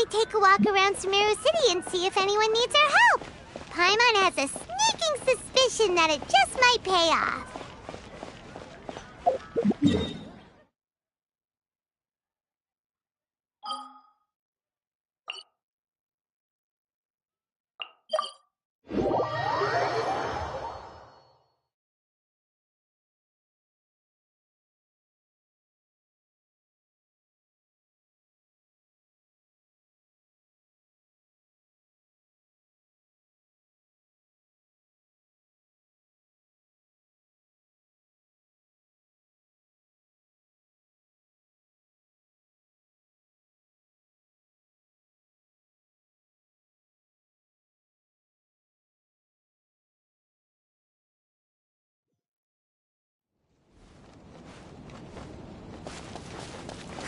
we take a walk around Sumeru City and see if anyone needs our help? Paimon has a sneaking suspicion that it just might pay off.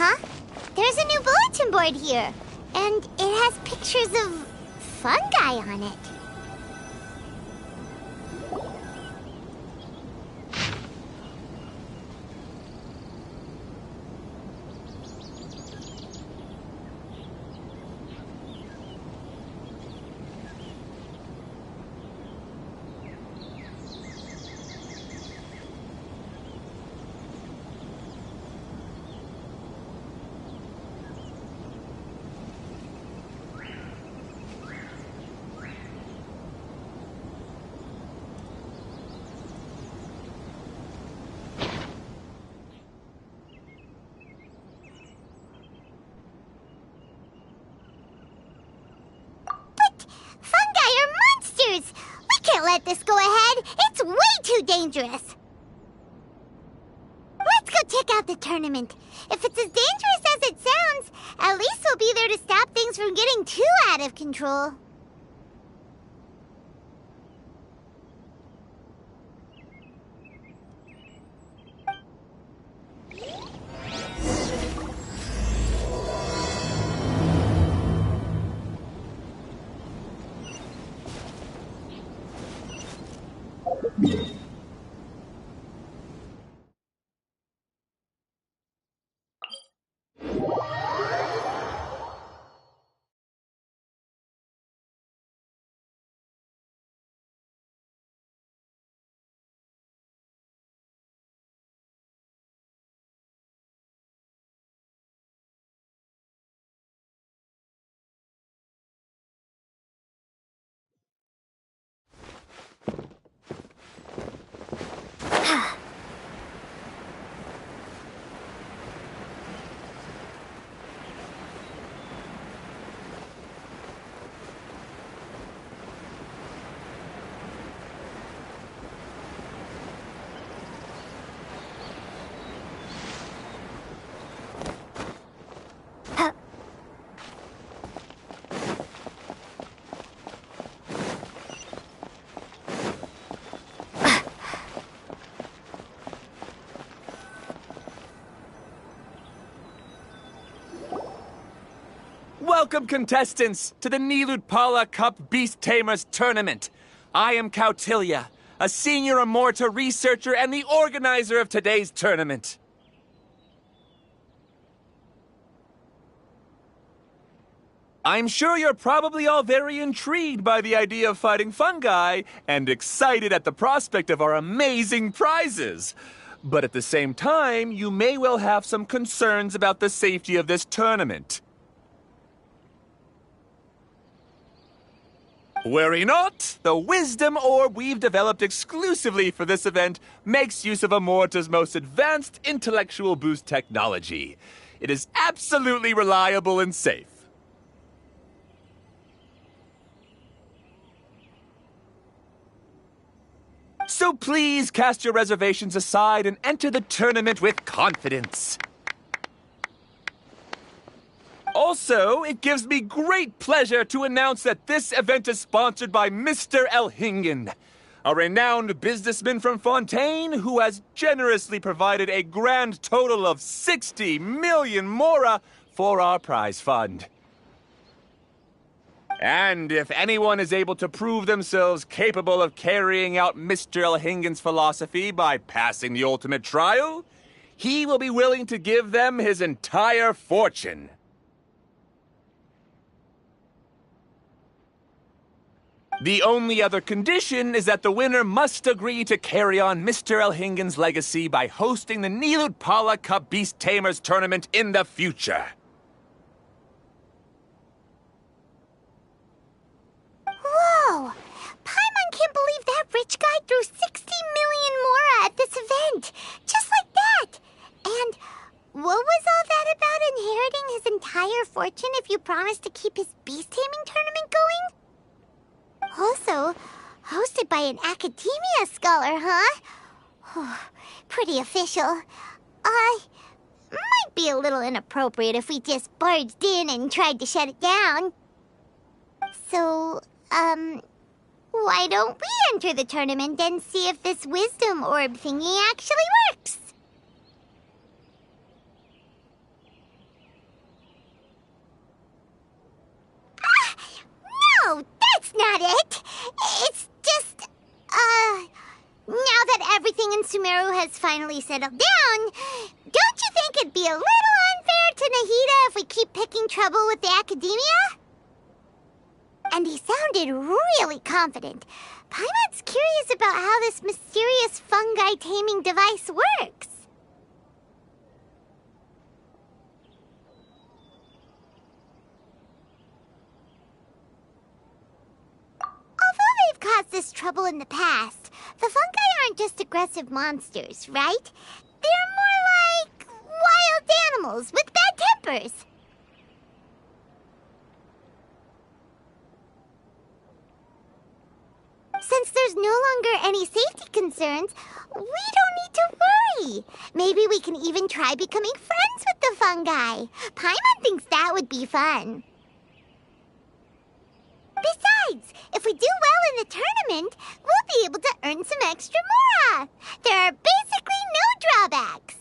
Huh? There's a new bulletin board here, and it has pictures of fungi on it. We can't let this go ahead. It's way too dangerous. Let's go check out the tournament. If it's as dangerous as it sounds, at least we'll be there to stop things from getting too out of control. Welcome, contestants, to the Nilutpala Cup Beast Tamers Tournament. I am Kautilya, a senior Amorta researcher and the organizer of today's tournament. I'm sure you're probably all very intrigued by the idea of fighting fungi and excited at the prospect of our amazing prizes. But at the same time, you may well have some concerns about the safety of this tournament. Worry not! The Wisdom Orb we've developed exclusively for this event makes use of Amorta's most advanced intellectual boost technology. It is absolutely reliable and safe. So please cast your reservations aside and enter the tournament with confidence. Also, it gives me great pleasure to announce that this event is sponsored by Mr. Elhingen, a renowned businessman from Fontaine who has generously provided a grand total of 60 million mora for our prize fund. And if anyone is able to prove themselves capable of carrying out Mr. Elhingen's philosophy by passing the ultimate trial, he will be willing to give them his entire fortune. The only other condition is that the winner must agree to carry on Mr. Elhingen's legacy by hosting the Nilut Pala Cup Beast Tamers tournament in the future. Whoa! Paimon can't believe that rich guy threw 60 million mora at this event. Just like that. And what was all that about inheriting his entire fortune if you promised to keep his beast taming tournament going? Also, hosted by an academia scholar, huh? Pretty official. Might be a little inappropriate if we just barged in and tried to shut it down. So, why don't we enter the tournament and see if this wisdom orb thingy actually works? No, that's not it. It's just, now that everything in Sumeru has finally settled down, don't you think it'd be a little unfair to Nahida if we keep picking trouble with the academia? And he sounded really confident. Paimon's curious about how this mysterious fungi taming device works. Although they've caused this trouble in the past, the fungi aren't just aggressive monsters, right? They're more like wild animals with bad tempers. Since there's no longer any safety concerns, we don't need to worry. Maybe we can even try becoming friends with the fungi. Paimon thinks that would be fun. Besides, if we do well in the tournament, we'll be able to earn some extra mora. There are basically no drawbacks.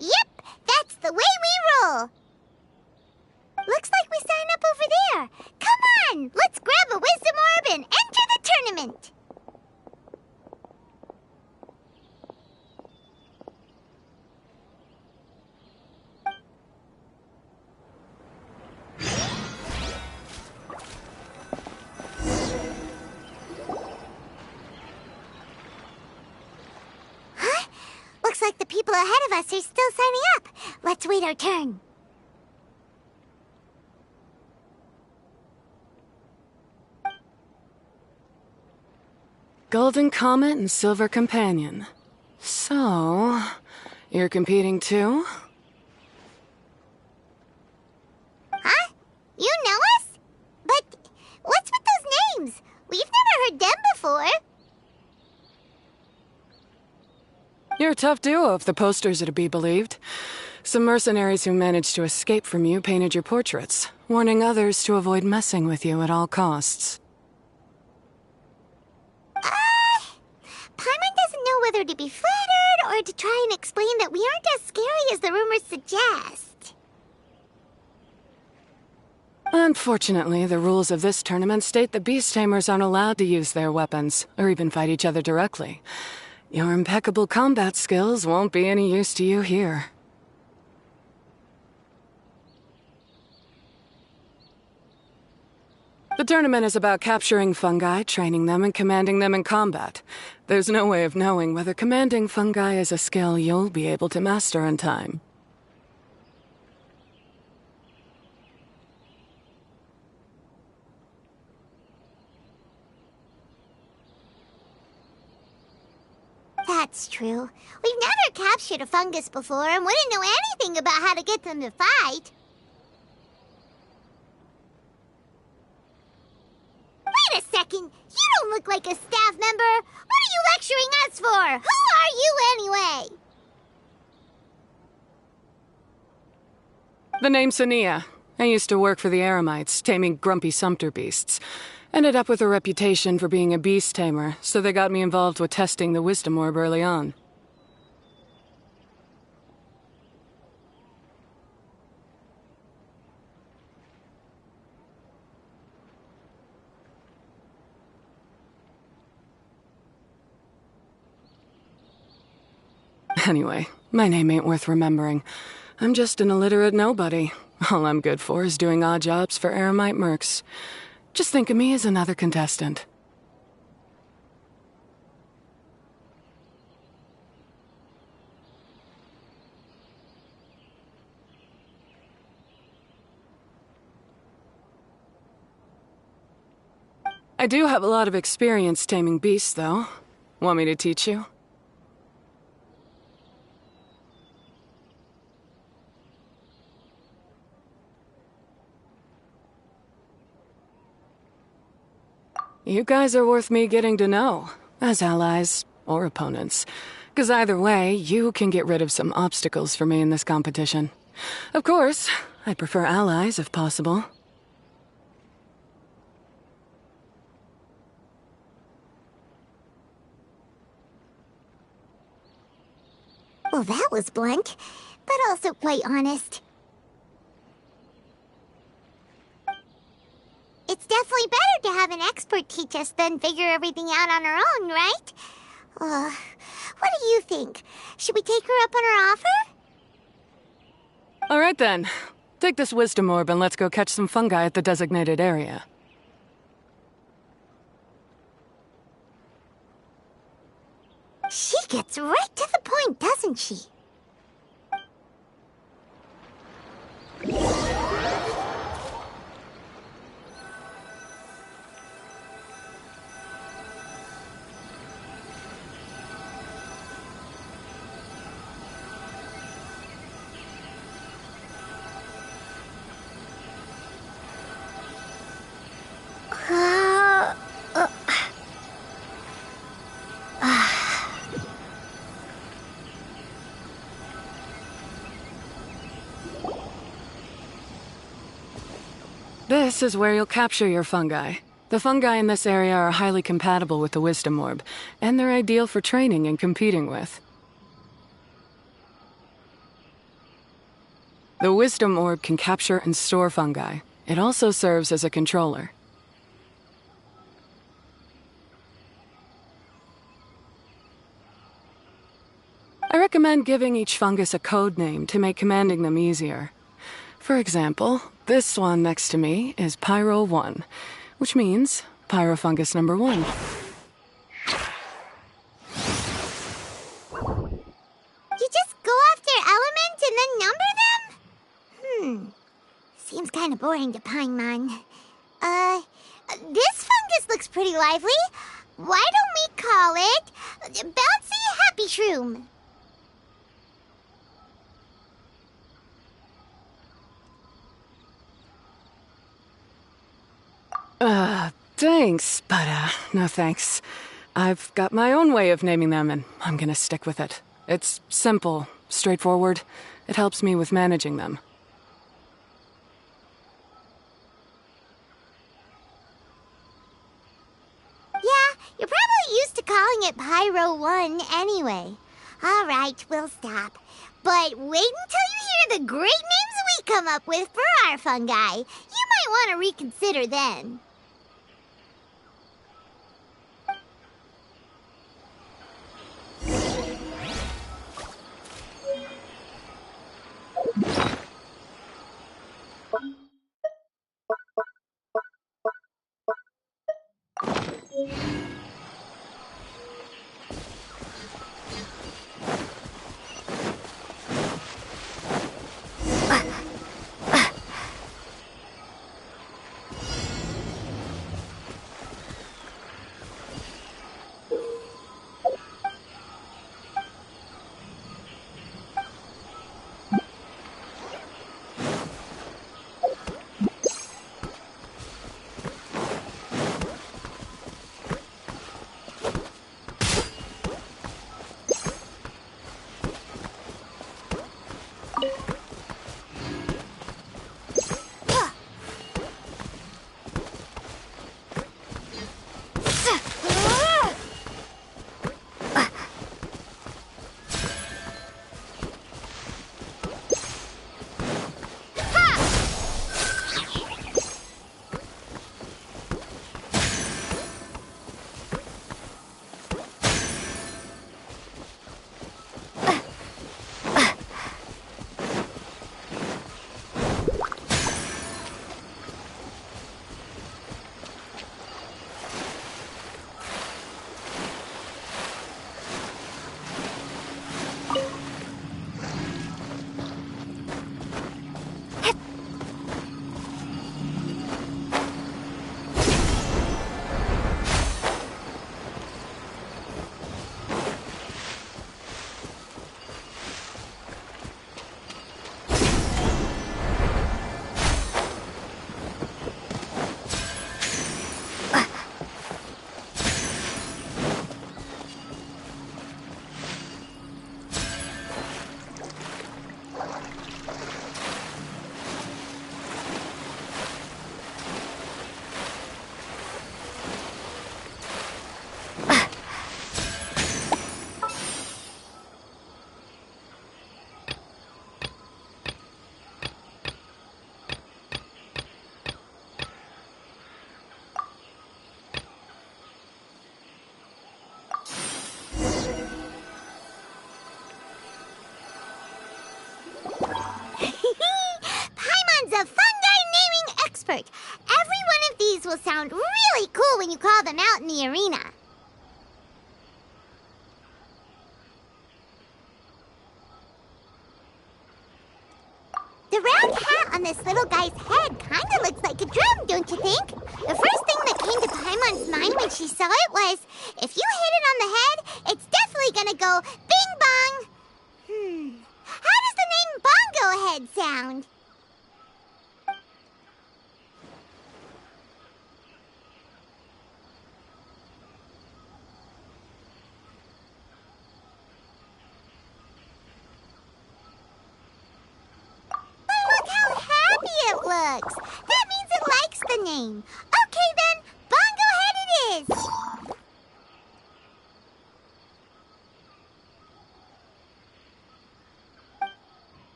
Yep, that's the way we roll. Looks like we sign up over there. Come on, let's grab a wisdom orb and enter the tournament. Huh? Looks like the people ahead of us are still signing up. Let's wait our turn. Golden Comet and Silver Companion. So, you're competing too? Huh? You know us? But what's with those names? We've never heard them before. You're a tough duo if the posters are to be believed. Some mercenaries who managed to escape from you painted your portraits, warning others to avoid messing with you at all costs. Paimon doesn't know whether to be flattered or to try and explain that we aren't as scary as the rumors suggest. Unfortunately, the rules of this tournament state that beast tamers aren't allowed to use their weapons, or even fight each other directly. Your impeccable combat skills won't be any use to you here. The tournament is about capturing fungi, training them, and commanding them in combat. There's no way of knowing whether commanding fungi is a skill you'll be able to master in time. That's true. We've never captured a fungus before and wouldn't know anything about how to get them to fight. Wait a second! You don't look like a staff member! What are you lecturing us for? Who are you anyway? The name's Sonia. I used to work for the Eremites, taming grumpy sumpter beasts. Ended up with a reputation for being a beast tamer, so they got me involved with testing the wisdom orb early on. Anyway, my name ain't worth remembering. I'm just an illiterate nobody. All I'm good for is doing odd jobs for eremite mercs. Just think of me as another contestant. I do have a lot of experience taming beasts, though. Want me to teach you? You guys are worth me getting to know, as allies or opponents. 'Cause either way, you can get rid of some obstacles for me in this competition. Of course, I'd prefer allies if possible. Well, that was blunt, but also quite honest. It's definitely better to have an expert teach us than figure everything out on our own, right? What do you think? Should we take her up on her offer? All right then. Take this wisdom orb and let's go catch some fungi at the designated area. She gets right to the point, doesn't she? This is where you'll capture your fungi. The fungi in this area are highly compatible with the wisdom orb, and they're ideal for training and competing with. The wisdom orb can capture and store fungi. It also serves as a controller. I recommend giving each fungus a code name to make commanding them easier. For example, this one next to me is Pyro 1, which means Pyrofungus number 1. You just go after elements and then number them? Seems kind of boring to Paimon. This fungus looks pretty lively. Why don't we call it Bouncy Happy Shroom? Thanks, but no thanks. I've got my own way of naming them, and I'm gonna stick with it. It's simple, straightforward. It helps me with managing them. Yeah, you're probably used to calling it Pyro 1 anyway. All right, we'll stop. But wait until you hear the great names we come up with for our fungi. You might want to reconsider then. expert. Every one of these will sound really cool when you call them out in the arena. The round hat on this little guy's head kinda looks like a drum, don't you think? The first thing that came to Paimon's mind when she saw it was, if you hit it on the head, it's definitely gonna go bing bong. How does the name Bongo Head sound? Looks. That means it likes the name. Okay then, Bongo Head it is.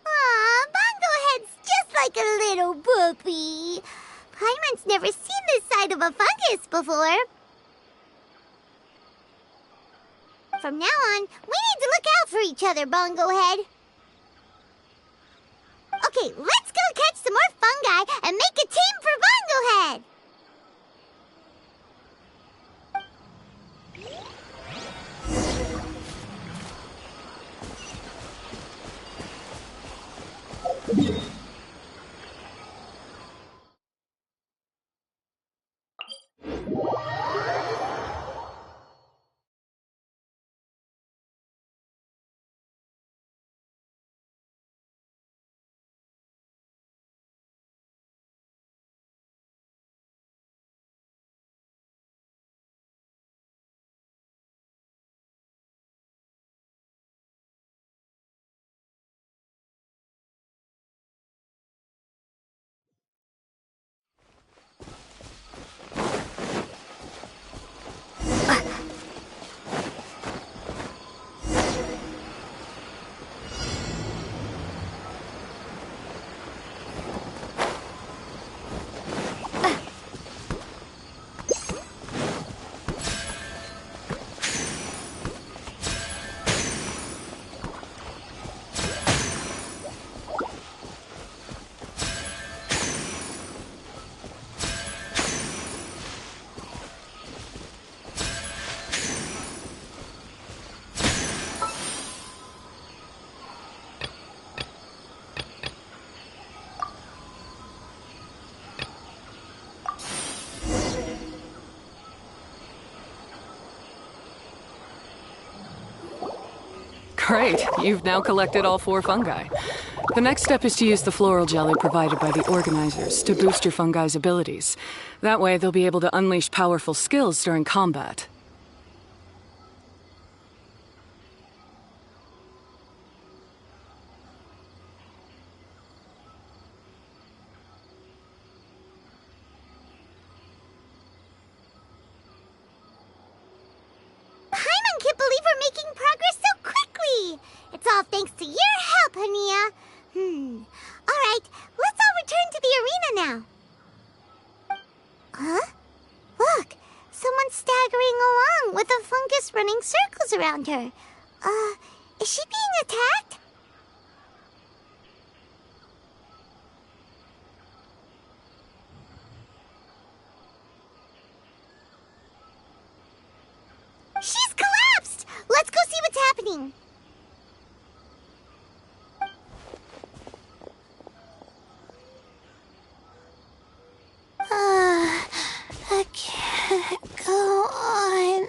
Aw, Bongo Head's just like a little puppy. Paimon's never seen this side of a fungus before. From now on, we need to look out for each other, Bongo Head. Okay, let's go catch some more fungi and make a team for Bongo Head! Great, you've now collected all 4 fungi. The next step is to use the floral jelly provided by the organizers to boost your fungi's abilities. That way, they'll be able to unleash powerful skills during combat. Paimon can't believe we're making progress so quickly! It's all thanks to your help, Hania. Alright, let's all return to the arena now. Huh? Look, someone's staggering along with a fungus running circles around her. Is she being attacked? She's collapsed! Let's go see what's happening. I can't go on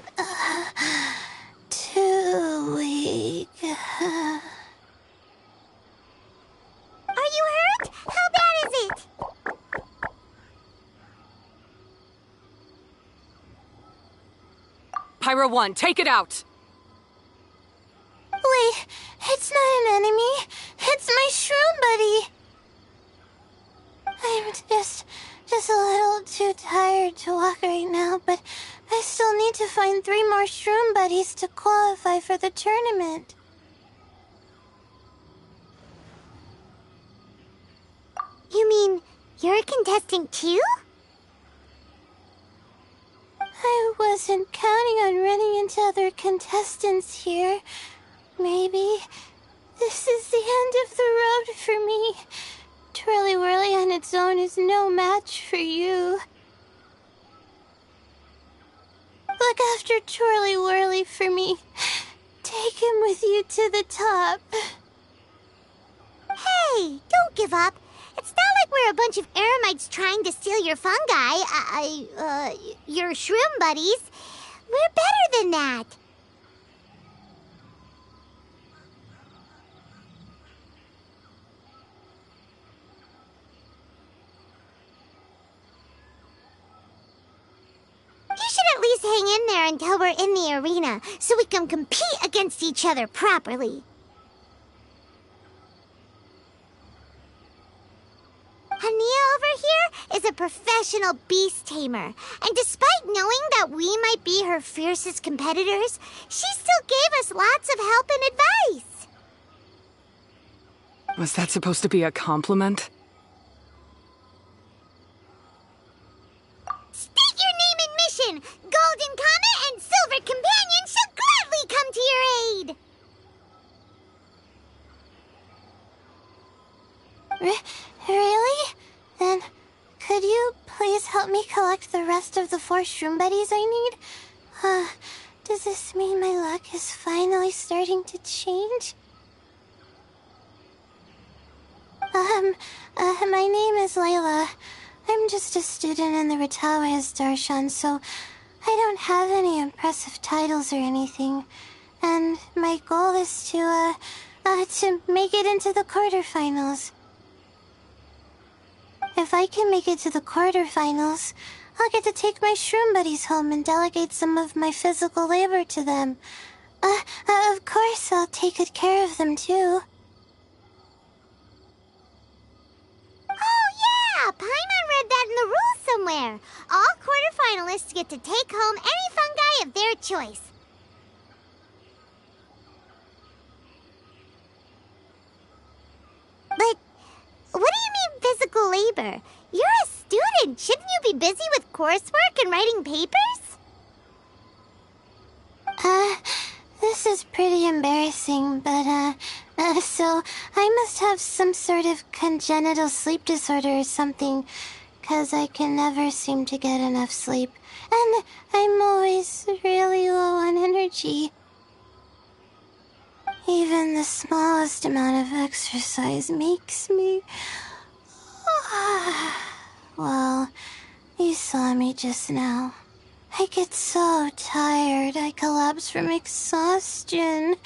too weak. Are you hurt? How bad is it? Pyro 1, take it out! Wait, it's not an enemy. It's my shroom buddy. I'm just a little too tired to walk right now, but I still need to find 3 more shroom buddies to qualify for the tournament. You mean you're a contestant too? I wasn't counting on running into other contestants here. Maybe this is the end of the road for me. Twirly whirly Charlie on its own is no match for you. Look after Twirly Whirly for me. Take him with you to the top. Hey, don't give up. It's not like we're a bunch of eremites trying to steal your fungi. Your shroom buddies. We're better than that. You should at least hang in there until we're in the arena, so we can compete against each other properly. Hania over here is a professional beast tamer, and despite knowing that we might be her fiercest competitors, she still gave us lots of help and advice. Was that supposed to be a compliment? State your name and mission! Golden Comet and Silver Companion shall gladly come to your aid! Really? Then, could you please help me collect the rest of the 4 shroom buddies I need? Does this mean my luck is finally starting to change? My name is Layla. I'm just a student in the Ratawa's Darshan, so I don't have any impressive titles or anything. And my goal is to make it into the quarterfinals. If I can make it to the quarterfinals, I'll get to take my shroom buddies home and delegate some of my physical labor to them. Of course, I'll take good care of them, too. Oh, yeah! Paimon read that in the rules somewhere. All quarterfinalists get to take home any fungi of their choice. But what do you mean physical labor? You're a student. Shouldn't you be busy with coursework and writing papers? This is pretty embarrassing, but, so I must have some sort of congenital sleep disorder or something, 'cause I can never seem to get enough sleep, and I'm always really low on energy. Even the smallest amount of exercise makes me... Well, you saw me just now. I get so tired, I collapse from exhaustion.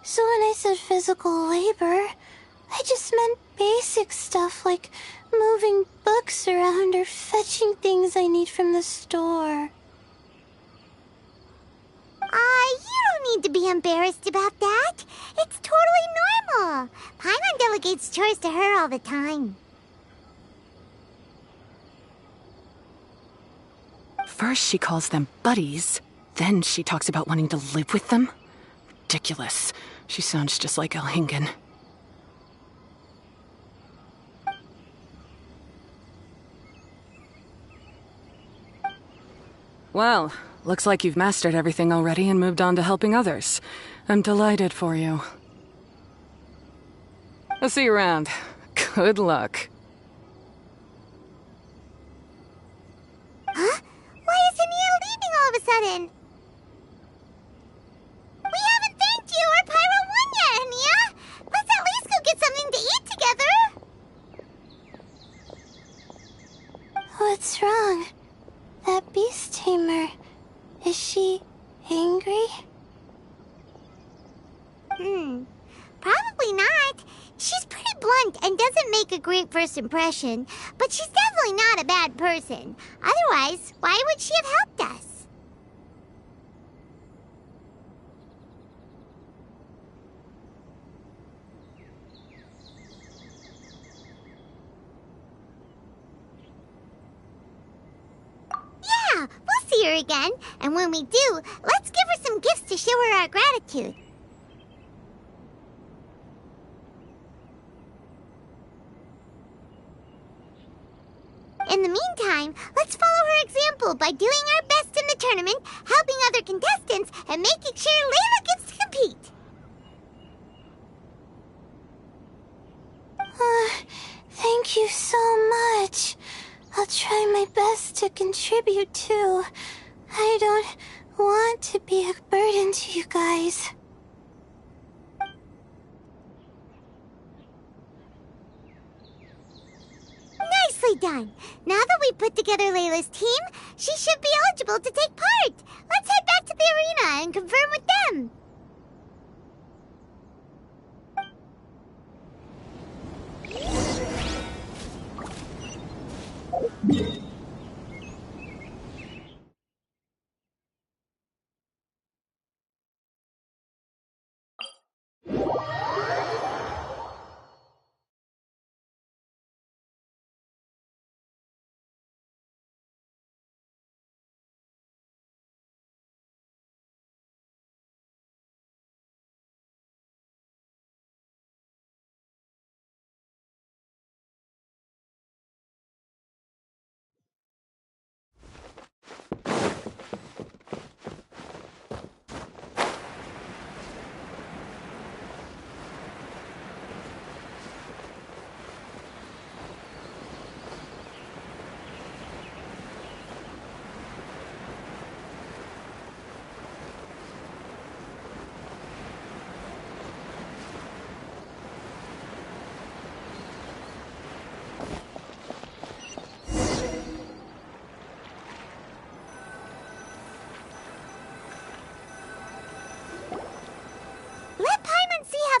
So when I said physical labor, I just meant basic stuff like moving books around or fetching things I need from the store. You don't need to be embarrassed about that. It's totally normal. Paimon delegates chores to her all the time. First she calls them buddies, then she talks about wanting to live with them? Ridiculous. She sounds just like Elhingen. Well, looks like you've mastered everything already and moved on to helping others. I'm delighted for you. I'll see you around. Good luck. Huh? Why is Hania leaving all of a sudden? We haven't thanked you or Pyro won yet, Hania! Let's at least go get something to eat together! What's wrong? That beast tamer... Is she... angry? Probably not. She's pretty blunt and doesn't make a great first impression, but she's definitely not a bad person. Otherwise, why would she have helped us? Yeah, we'll see her again, and when we do, let's give her some gifts to show her our gratitude. In the meantime, let's follow her example by doing our best in the tournament, helping other contestants, and making sure Layla gets to compete. Thank you so much. I'll try my best to contribute too. I don't want to be a burden to you guys. Nicely done. Now that we put together Layla's team, she should be eligible to take part. Let's head back to the arena and confirm with them.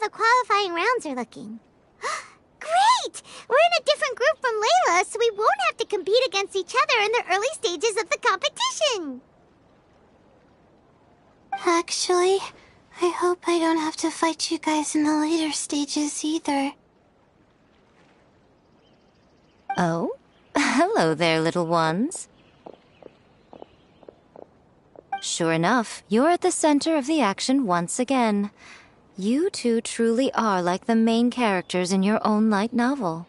The qualifying rounds are looking. Great! We're in a different group from Layla, so we won't have to compete against each other in the early stages of the competition. Actually, I hope I don't have to fight you guys in the later stages either. Oh? Hello there, little ones. Sure enough, you're at the center of the action once again. You two truly are like the main characters in your own light novel.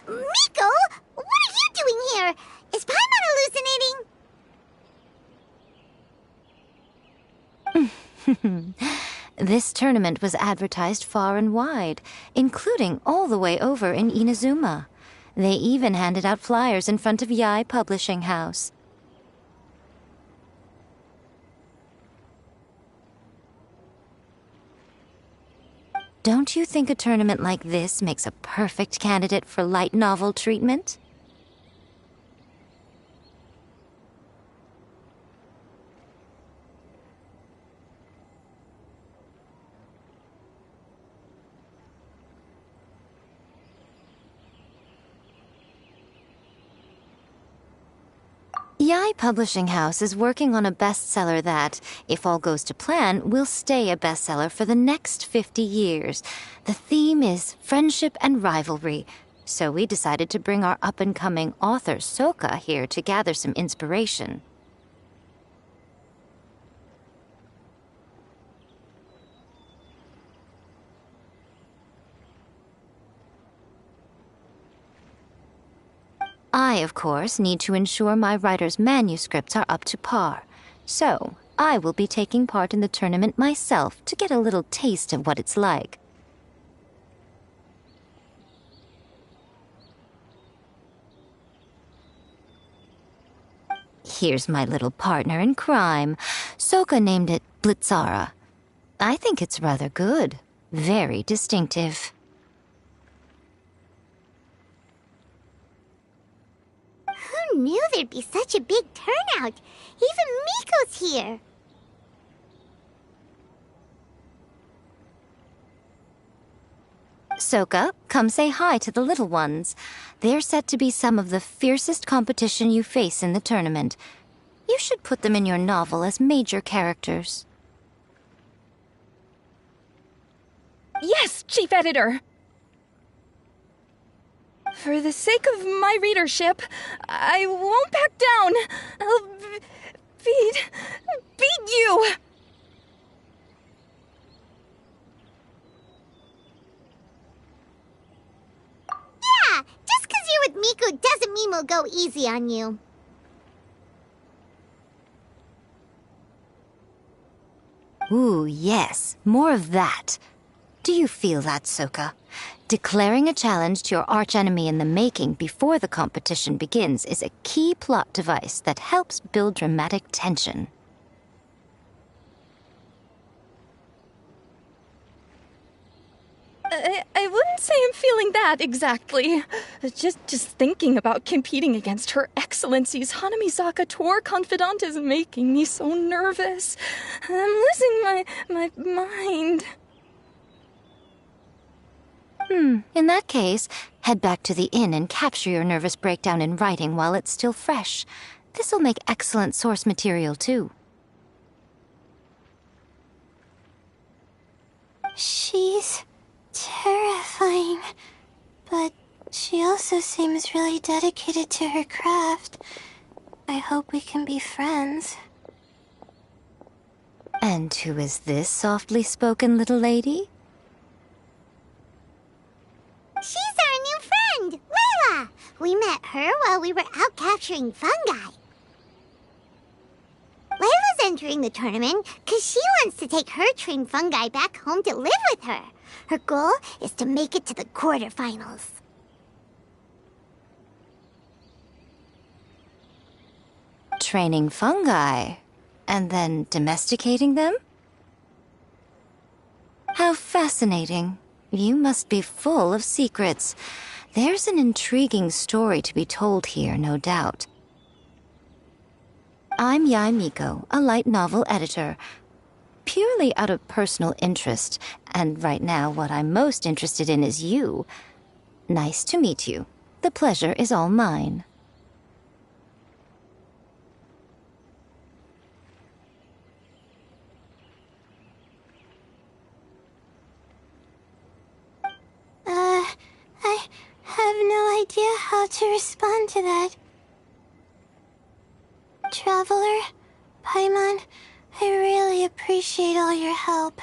Miko? What are you doing here? Is Paimon hallucinating? This tournament was advertised far and wide, including all the way over in Inazuma. They even handed out flyers in front of Yae Publishing House. Don't you think a tournament like this makes a perfect candidate for light novel treatment? Yae Publishing House is working on a bestseller that, if all goes to plan, will stay a bestseller for the next 50 years. The theme is friendship and rivalry, so we decided to bring our up-and-coming author Soka here to gather some inspiration. I, of course, need to ensure my writer's manuscripts are up to par. So, I will be taking part in the tournament myself to get a little taste of what it's like. Here's my little partner in crime. Soka named it Blitzara. I think it's rather good. Very distinctive. Who knew there'd be such a big turnout? Even Miko's here. Soka, come say hi to the little ones. They're set to be some of the fiercest competition you face in the tournament. You should put them in your novel as major characters. Yes, Chief Editor! For the sake of my readership, I won't back down. I'll beat you! Yeah, just 'cause you're with Miko doesn't mean we'll go easy on you. Ooh, yes. More of that. Do you feel that, Soka? Declaring a challenge to your archenemy in the making before the competition begins is a key plot device that helps build dramatic tension. I wouldn't say I'm feeling that exactly. Just thinking about competing against Her Excellency's Hanamizaka tour confidant is making me so nervous. I'm losing my mind. In that case, head back to the inn and capture your nervous breakdown in writing while it's still fresh. This'll make excellent source material, too. She's terrifying, but she also seems really dedicated to her craft. I hope we can be friends. And who is this softly spoken little lady? She's our new friend, Layla! We met her while we were out capturing fungi. Layla's entering the tournament because she wants to take her trained fungi back home to live with her. Her goal is to make it to the quarterfinals. Training fungi, and then domesticating them? How fascinating. You must be full of secrets. There's an intriguing story to be told here, no doubt. I'm Yai Miko, a light novel editor. Purely out of personal interest, and right now what I'm most interested in is you. Nice to meet you. The pleasure is all mine. I have no idea how to respond to that. Traveler, Paimon, I really appreciate all your help.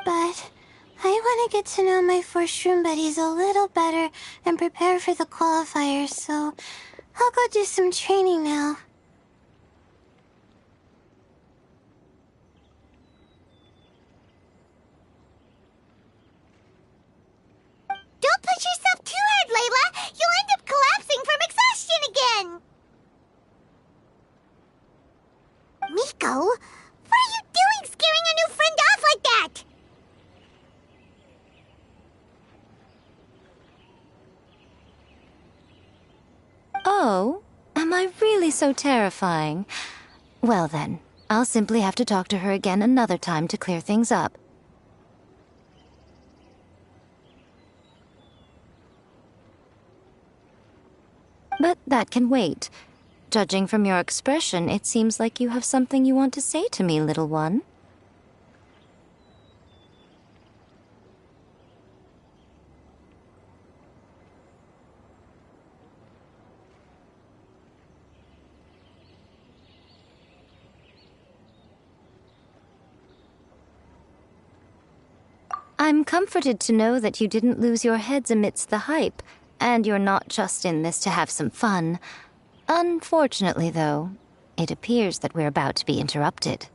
But I want to get to know my 4 shroom buddies a little better and prepare for the qualifiers, so I'll go do some training now. Don't push yourself too hard, Layla! You'll end up collapsing from exhaustion again! Miko, what are you doing scaring a new friend off like that? Oh, am I really so terrifying? Well then, I'll simply have to talk to her again another time to clear things up. But that can wait. Judging from your expression, it seems like you have something you want to say to me, little one. I'm comforted to know that you didn't lose your heads amidst the hype, and you're not just in this to have some fun. Unfortunately, though, it appears that we're about to be interrupted.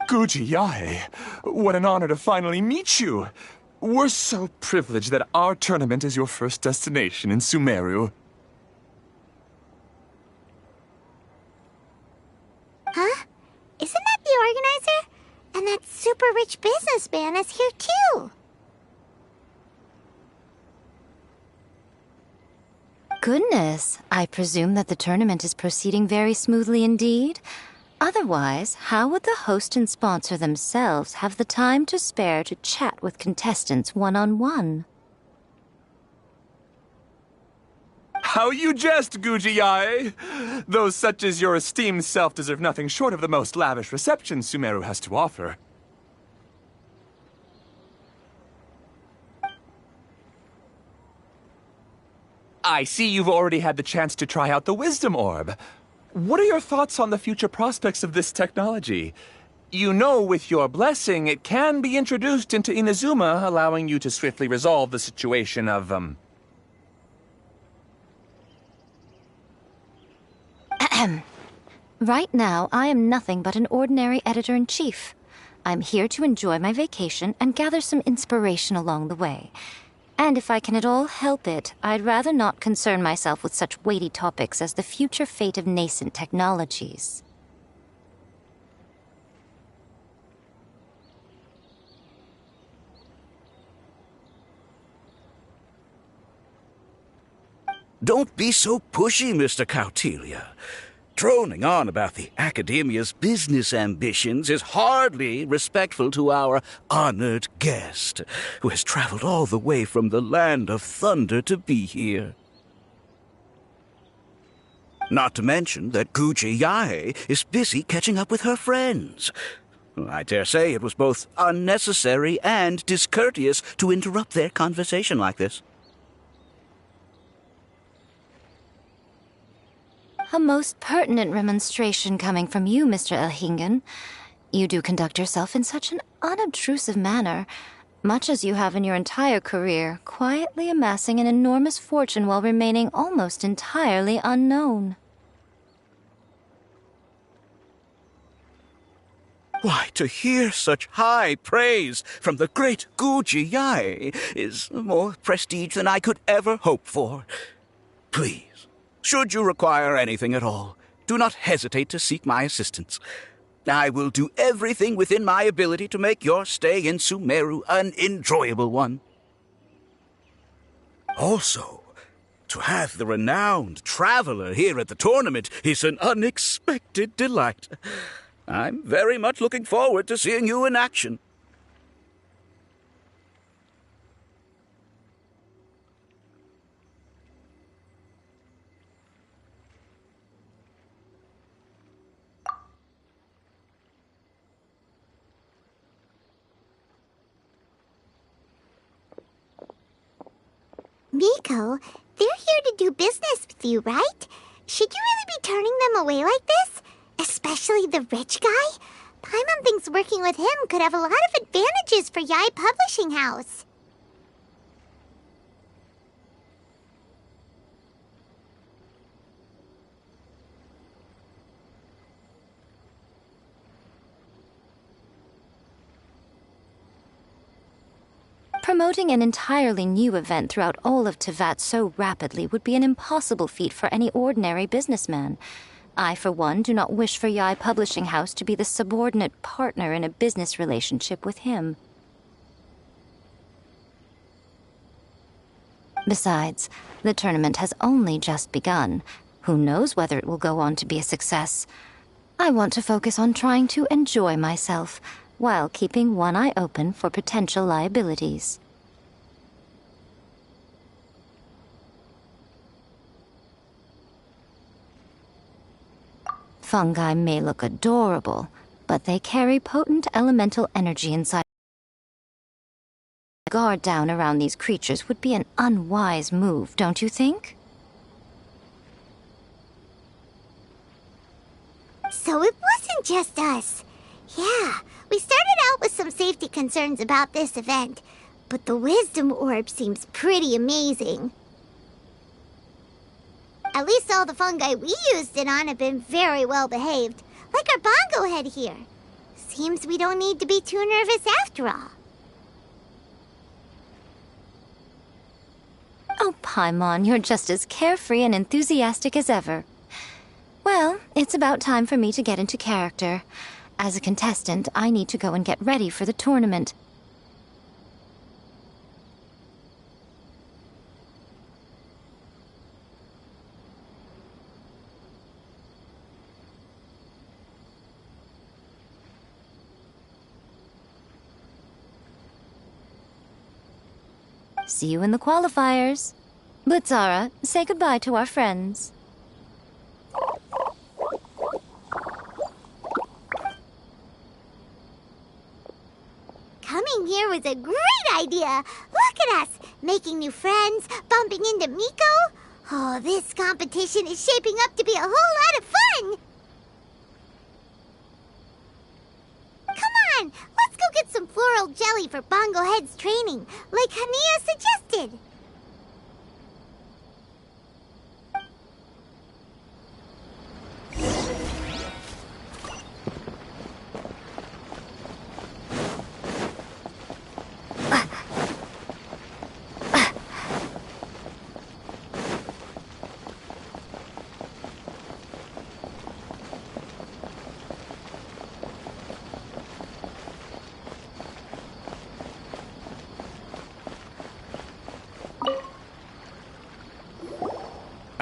Guji Yae, what an honor to finally meet you. We're so privileged that our tournament is your first destination in Sumeru. Huh? Isn't that the organizer? And that super rich businessman is here too. Goodness, I presume that the tournament is proceeding very smoothly indeed. Otherwise, how would the host and sponsor themselves have the time to spare to chat with contestants one-on-one? How you jest, Guji Yae! Those such as your esteemed self deserve nothing short of the most lavish reception Sumeru has to offer. I see you've already had the chance to try out the Wisdom Orb. What are your thoughts on the future prospects of this technology? You know, with your blessing, it can be introduced into Inazuma, allowing you to swiftly resolve the situation of, Right now, I am nothing but an ordinary editor-in-chief. I'm here to enjoy my vacation and gather some inspiration along the way. And if I can at all help it, I'd rather not concern myself with such weighty topics as the future fate of nascent technologies. Don't be so pushy, Mr. Cautelia. Droning on about the Academia's business ambitions is hardly respectful to our honored guest, who has traveled all the way from the land of thunder to be here. Not to mention that Guji Yae is busy catching up with her friends. I dare say it was both unnecessary and discourteous to interrupt their conversation like this. A most pertinent remonstration coming from you, Mr. Elhingen. You do conduct yourself in such an unobtrusive manner, much as you have in your entire career, quietly amassing an enormous fortune while remaining almost entirely unknown. Why, to hear such high praise from the great Guji Yae is more prestige than I could ever hope for. Please. Should you require anything at all, do not hesitate to seek my assistance. I will do everything within my ability to make your stay in Sumeru an enjoyable one. Also, to have the renowned traveler here at the tournament is an unexpected delight. I'm very much looking forward to seeing you in action. Miko, they're here to do business with you, right? Should you really be turning them away like this? Especially the rich guy? Paimon thinks working with him could have a lot of advantages for Yae Publishing House. Promoting an entirely new event throughout all of Teyvat so rapidly would be an impossible feat for any ordinary businessman. I, for one, do not wish for Yae Publishing House to be the subordinate partner in a business relationship with him. Besides, the tournament has only just begun. Who knows whether it will go on to be a success? I want to focus on trying to enjoy myself, while keeping one eye open for potential liabilities. Fungi may look adorable, but they carry potent elemental energy inside. Guard down around these creatures would be an unwise move, don't you think? So it wasn't just us. Yeah, we started out with some safety concerns about this event, but the wisdom orb seems pretty amazing. At least all the fungi we used it on have been very well behaved, like our bongo head here. Seems we don't need to be too nervous after all. Oh, Paimon, you're just as carefree and enthusiastic as ever. Well, it's about time for me to get into character. As a contestant, I need to go and get ready for the tournament. See you in the qualifiers. Blitzara, say goodbye to our friends. Coming here was a great idea. Look at us, making new friends, bumping into Miko. Oh, this competition is shaping up to be a whole lot of fun. on! Let's go get some floral jelly for Bongo Head's training, like Hania suggested.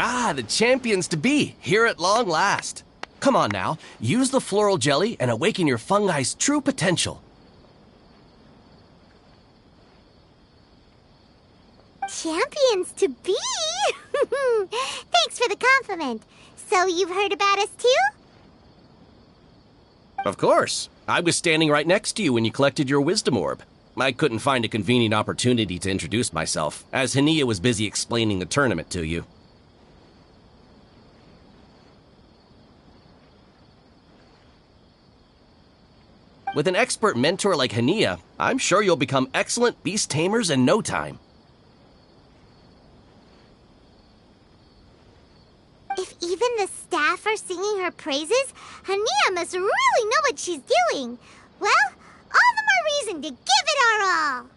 Ah, the champions to be, here at long last. Come on now, use the floral jelly and awaken your fungi's true potential. Champions to be? Thanks for the compliment. So you've heard about us too? Of course. I was standing right next to you when you collected your wisdom orb. I couldn't find a convenient opportunity to introduce myself, as Hania was busy explaining the tournament to you. With an expert mentor like Hania, I'm sure you'll become excellent beast tamers in no time. If even the staff are singing her praises, Hania must really know what she's doing. Well, all the more reason to give it our all.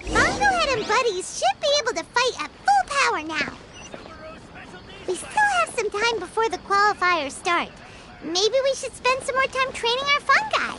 Bongohead and buddies should be able to fight at full power now. We still have some time before the qualifiers start. Maybe we should spend some more time training our fun guy.